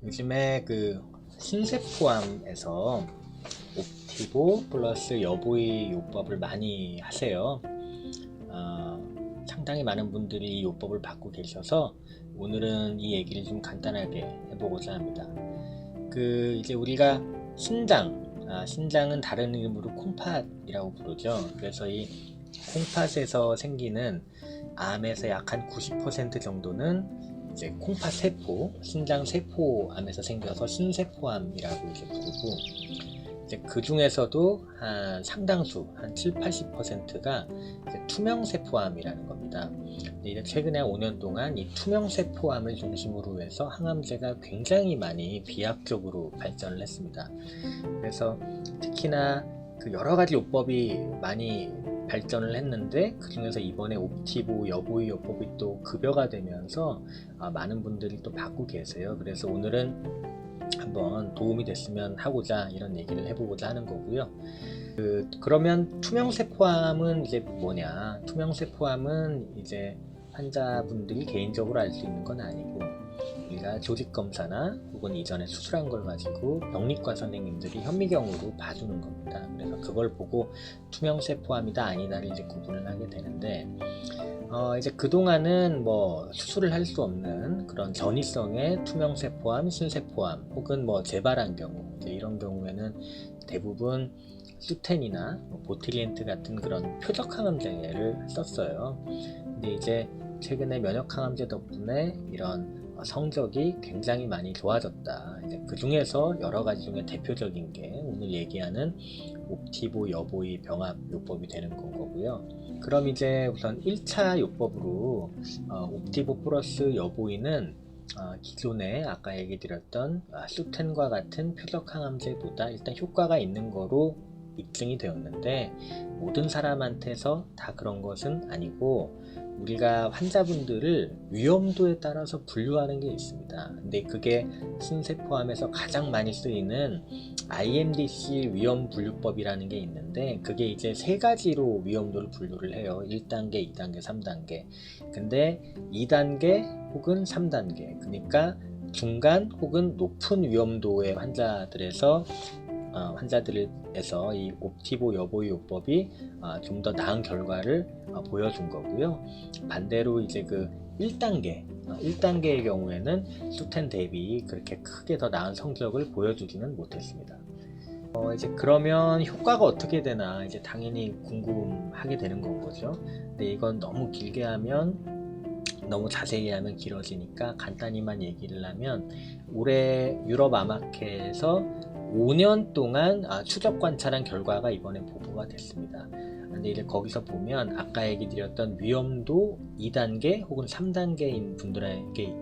요즘에 그 신세포암에서 옵티보 플러스 여보이 요법을 많이 하세요. 상당히 많은 분들이 이 요법을 받고 계셔서 오늘은 이 얘기를 좀 간단하게 해보고자 합니다. 이제 우리가 신장은 다른 이름으로 콩팥이라고 부르죠. 그래서 이 콩팥에서 생기는 암에서 약 한 90% 정도는 이제 콩팥 세포, 신장 세포암에서 생겨서 신세포암이라고 이제 부르고, 이제 그 중에서도 한 상당수, 한 7~80%가 투명세포암이라는 겁니다. 이제 최근에 5년 동안 이 투명세포암을 중심으로 해서 항암제가 굉장히 많이 비약적으로 발전을 했습니다. 그래서 특히나 그 여러 가지 요법이 많이 발전을 했는데, 그 중에서 이번에 옵티보 여보이 요법이 또 급여가 되면서 많은 분들이 또 받고 계세요. 그래서 오늘은 한번 도움이 됐으면 하고자 이런 얘기를 해보고자 하는 거고요. 그러면 투명세포암은 이제 뭐냐? 투명세포암은 이제 환자분들이 개인적으로 알 수 있는 건 아니고, 우리가 조직검사나 혹은 이전에 수술한 걸 가지고 병리과 선생님들이 현미경으로 봐주는 겁니다. 그래서 그걸 보고 투명세포암이다 아니다를 이제 구분을 하게 되는데, 이제 그동안은 뭐 수술을 할 수 없는 그런 전이성의 투명세포암, 신세포암 혹은 뭐 재발한 경우, 이제 이런 경우에는 대부분 수텐이나 보트리엔트 같은 그런 표적항암제를 썼어요. 근데 이제 최근에 면역항암제 덕분에 이런 성적이 굉장히 많이 좋아졌다. 이제 그 중에서 여러 가지 중에 대표적인 게 오늘 얘기하는 옵티보 여보이 병합 요법이 되는 거고요. 그럼 이제 우선 1차 요법으로 옵티보 플러스 여보이는 기존에 아까 얘기 드렸던 수텐과 같은 표적항암제보다 일단 효과가 있는 거로 입증이 되었는데, 모든 사람한테서 다 그런 것은 아니고 우리가 환자분들을 위험도에 따라서 분류하는 게 있습니다. 근데 그게 신세포암에서 가장 많이 쓰이는 IMDC 위험 분류법이라는 게 있는데, 그게 이제 세 가지로 위험도를 분류를 해요. 1단계, 2단계, 3단계. 근데 2단계 혹은 3단계, 그러니까 중간 혹은 높은 위험도의 환자들에서 이 옵티보 여보이 요법이 좀 더 나은 결과를 보여준 거고요. 반대로 이제 그 1단계의 경우에는 수텐 대비 그렇게 크게 더 나은 성적을 보여주지는 못했습니다. 이제 그러면 효과가 어떻게 되나 이제 당연히 궁금하게 되는 건 거죠. 근데 이건 너무 길게 하면, 너무 자세히 하면 길어지니까 간단히만 얘기를 하면, 올해 유럽 암학회에서 5년 동안 추적 관찰한 결과가 이번에 보고가 됐습니다. 근데 이제 거기서 보면 아까 얘기 드렸던 위험도 2단계 혹은 3단계인 분들에게,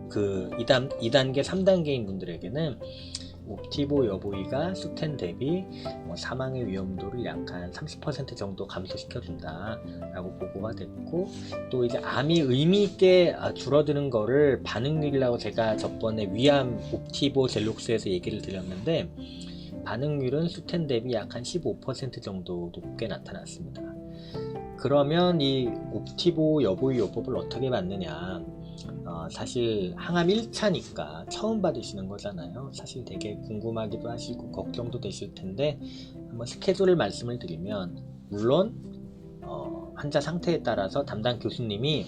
그 2단계, 3단계인 분들에게는 옵티보 여보이가 수텐 대비 사망의 위험도를 약 한 30% 정도 감소시켜준다 라고 보고가 됐고, 또 이제 암이 의미있게 줄어드는 거를 반응률이라고 제가 저번에 위암 옵티보 젤록스에서 얘기를 드렸는데, 반응률은 수텐 대비 약 한 15% 정도 높게 나타났습니다. 그러면 이 옵티보 여보이 요법을 어떻게 받느냐? 사실 항암 1차니까 처음 받으시는 거잖아요. 사실 되게 궁금하기도 하시고 걱정도 되실 텐데, 한번 스케줄을 말씀을 드리면, 물론 환자 상태에 따라서 담당 교수님이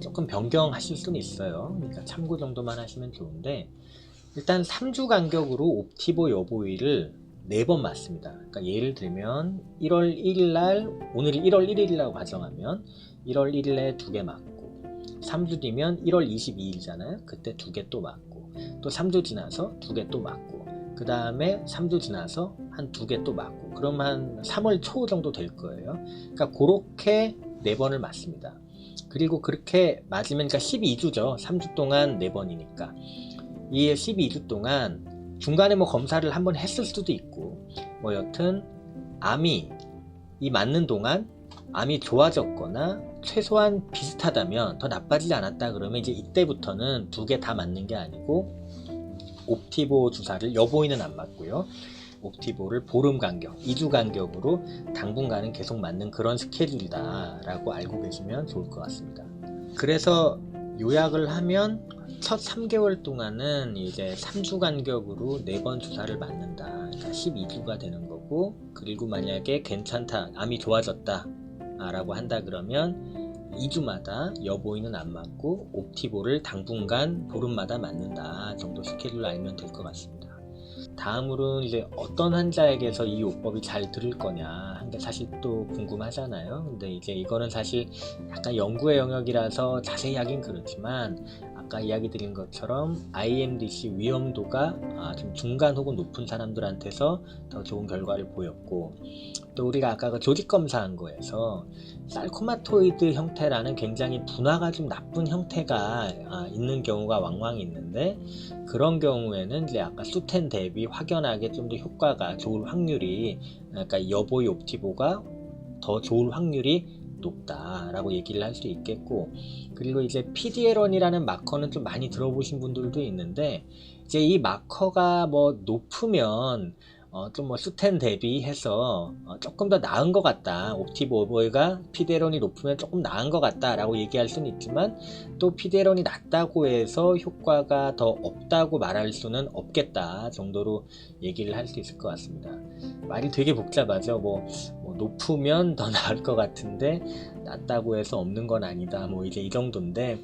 조금 변경하실 수는 있어요. 그러니까 참고 정도만 하시면 좋은데, 일단 3주 간격으로 옵티보 여보이를 4번 맞습니다. 그러니까 예를 들면 1월 1일날, 오늘이 1월 1일이라고 가정하면 1월 1일에 2개 맞고, 3주 뒤면 1월 22일이잖아요. 그때 2개 또 맞고, 또 3주 지나서 2개 또 맞고, 그 다음에 3주 지나서 한 2개 또 맞고, 그럼 한 3월 초 정도 될 거예요. 그러니까 그렇게 4번을 맞습니다. 그리고 그렇게 맞으면, 그러니까 12주죠. 3주 동안 4번이니까. 이 12주 동안 중간에 뭐 검사를 한번 했을 수도 있고, 뭐 여튼 암이 이 맞는 동안 암이 좋아졌거나 최소한 비슷하다면, 더 나빠지지 않았다 그러면 이제 이때부터는 2개 다 맞는 게 아니고, 옵티보 주사를, 여보이는 안 맞고요, 옵티보를 보름 간격, 2주 간격으로 당분간은 계속 맞는 그런 스케줄이다 라고 알고 계시면 좋을 것 같습니다. 그래서 요약을 하면 첫 3개월 동안은 이제 3주 간격으로 4번 주사를 맞는다. 그러니까 12주가 되는 거고, 그리고 만약에 괜찮다, 암이 좋아졌다 라고 한다 그러면 2주마다 여보이는 안 맞고 옵티보를 당분간 보름마다 맞는다 정도 스케줄로 알면 될 것 같습니다. 다음으로는 이제 어떤 환자에게서 이 요법이 잘 들을 거냐 한 게 사실 또 궁금하잖아요. 근데 이제 이거는 사실 약간 연구의 영역이라서 자세히 하긴 그렇지만, 아까 이야기 드린 것처럼 IMDC 위험도가 좀 중간 혹은 높은 사람들한테서 더 좋은 결과를 보였고, 또 우리가 아까 그 조직 검사한 거에서 살코마토이드 형태라는 굉장히 분화가 좀 나쁜 형태가 있는 경우가 왕왕 있는데, 그런 경우에는 이제 아까 수텐 대비 확연하게 좀 더 효과가 좋을 확률이, 그러니까 여보이 옵티보가 더 좋을 확률이 높다라고 얘기를 할 수 있겠고, 그리고 이제 PDL1이라는 마커는 좀 많이 들어보신 분들도 있는데, 이제 이 마커가 뭐 높으면 좀 뭐 수텐 대비해서 조금 더 나은 것 같다, 옵티보 오버가 PDL1이 높으면 조금 나은 것 같다 라고 얘기할 수는 있지만, 또 PDL1이 낮다고 해서 효과가 더 없다고 말할 수는 없겠다 정도로 얘기를 할 수 있을 것 같습니다. 말이 되게 복잡하죠. 뭐 높으면 더 나을 것 같은데 낮다고 해서 없는 건 아니다, 뭐 이제 이 정도인데,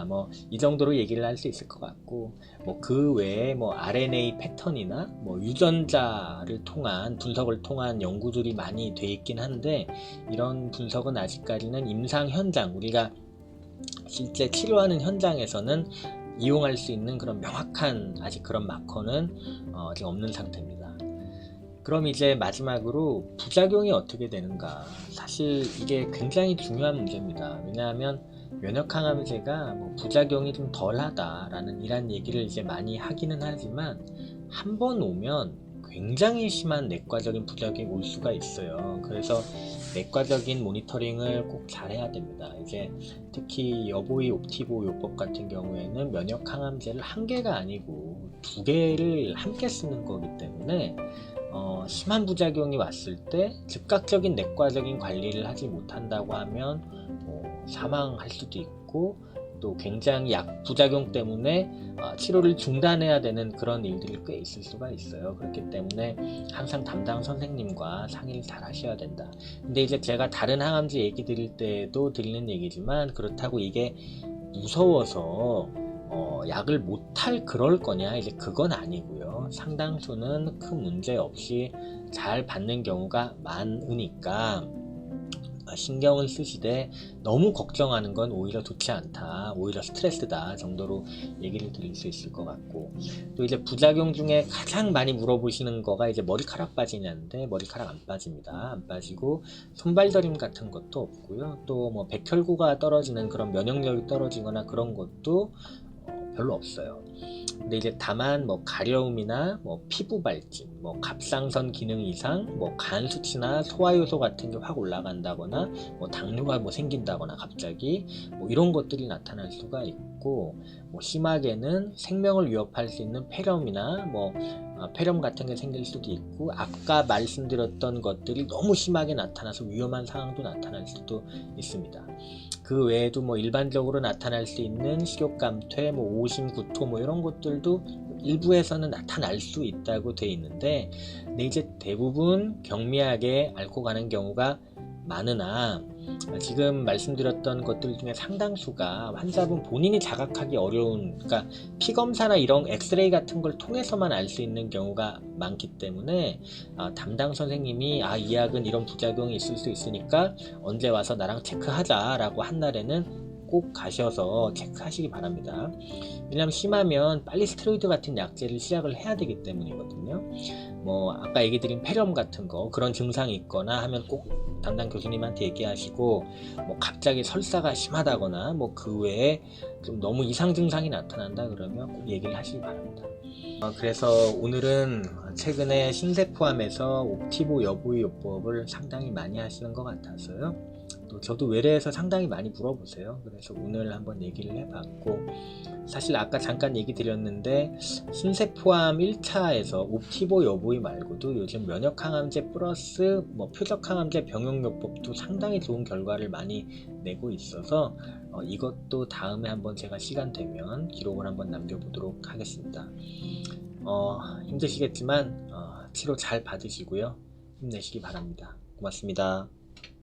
뭐 이 정도로 얘기를 할 수 있을 것 같고, 뭐 그 외에 뭐 RNA 패턴이나 뭐 유전자를 통한 분석을 통한 연구들이 많이 돼 있긴 한데, 이런 분석은 아직까지는 임상 현장, 우리가 실제 치료하는 현장에서는 이용할 수 있는 그런 명확한 아직 그런 마커는 아직 없는 상태입니다. 그럼 이제 마지막으로 부작용이 어떻게 되는가, 사실 이게 굉장히 중요한 문제입니다. 왜냐하면 면역항암제가 뭐 부작용이 좀 덜하다라는 이런 얘기를 이제 많이 하기는 하지만, 한 번 오면 굉장히 심한 내과적인 부작용이 올 수가 있어요. 그래서 내과적인 모니터링을 꼭 잘해야 됩니다. 이제 특히 여보이 옵티보 요법 같은 경우에는 면역항암제를 한 개가 아니고 2개를 함께 쓰는 거기 때문에 심한 부작용이 왔을 때 즉각적인 내과적인 관리를 하지 못한다고 하면 사망할 수도 있고, 또 굉장히 약 부작용 때문에 치료를 중단해야 되는 그런 일들이 꽤 있을 수가 있어요. 그렇기 때문에 항상 담당 선생님과 상의를 잘 하셔야 된다. 근데 이제 제가 다른 항암제 얘기 드릴 때도 드리는 얘기지만, 그렇다고 이게 무서워서 약을 못할 그럴 거냐, 이제 그건 아니고요. 상당수는 큰 문제 없이 잘 받는 경우가 많으니까 신경을 쓰시되 너무 걱정하는 건 오히려 좋지 않다, 오히려 스트레스다 정도로 얘기를 드릴 수 있을 것 같고, 또 이제 부작용 중에 가장 많이 물어보시는 거가 이제 머리카락 빠지냐인데, 머리카락 안 빠집니다. 안 빠지고 손발저림 같은 것도 없고요. 또 뭐 백혈구가 떨어지는 그런 면역력이 떨어지거나 그런 것도 별로 없어요. 근데 이제 다만 뭐 가려움이나 뭐 피부 발진, 뭐 갑상선 기능 이상, 뭐 간 수치나 소화효소 같은 게 확 올라간다거나, 뭐 당뇨가 뭐 생긴다거나 갑자기 뭐 이런 것들이 나타날 수가 있고, 뭐 심하게는 생명을 위협할 수 있는 폐렴이나 뭐 폐렴 같은 게 생길 수도 있고, 아까 말씀드렸던 것들이 너무 심하게 나타나서 위험한 상황도 나타날 수도 있습니다. 그 외에도 뭐 일반적으로 나타날 수 있는 식욕감퇴, 뭐 오심, 구토 뭐 이런 것들도 일부에서는 나타날 수 있다고 돼 있는데, 근데 이제 대부분 경미하게 앓고 가는 경우가 많으나, 지금 말씀드렸던 것들 중에 상당수가 환자분 본인이 자각하기 어려운, 그러니까 피검사나 이런 엑스레이 같은 걸 통해서만 알 수 있는 경우가 많기 때문에, 담당 선생님이 이 약은 이런 부작용이 있을 수 있으니까 언제 와서 나랑 체크하자 라고 한 날에는 꼭 가셔서 체크하시기 바랍니다. 왜냐하면 심하면 빨리 스테로이드 같은 약제를 시작을 해야 되기 때문이거든요. 뭐 아까 얘기 드린 폐렴 같은 거, 그런 증상이 있거나 하면 꼭 담당 교수님한테 얘기하시고, 뭐 갑자기 설사가 심하다거나 뭐 그 외에 좀 너무 이상 증상이 나타난다 그러면 꼭 얘기를 하시기 바랍니다. 그래서 오늘은 최근에 신세포암에서 옵티보 여보이 요법을 상당히 많이 하시는 것 같아서요. 또 또 저도 외래에서 상당히 많이 물어보세요. 그래서 오늘 한번 얘기를 해봤고, 사실 아까 잠깐 얘기 드렸는데 신세포암 1차에서 옵티보 여부이 말고도 요즘 면역항암제 플러스 표적항암제 병용요법도 상당히 좋은 결과를 많이 내고 있어서 이것도 다음에 한번 제가 시간 되면 기록을 한번 남겨보도록 하겠습니다. 힘드시겠지만 치료 잘 받으시고요. 힘내시기 바랍니다. 고맙습니다.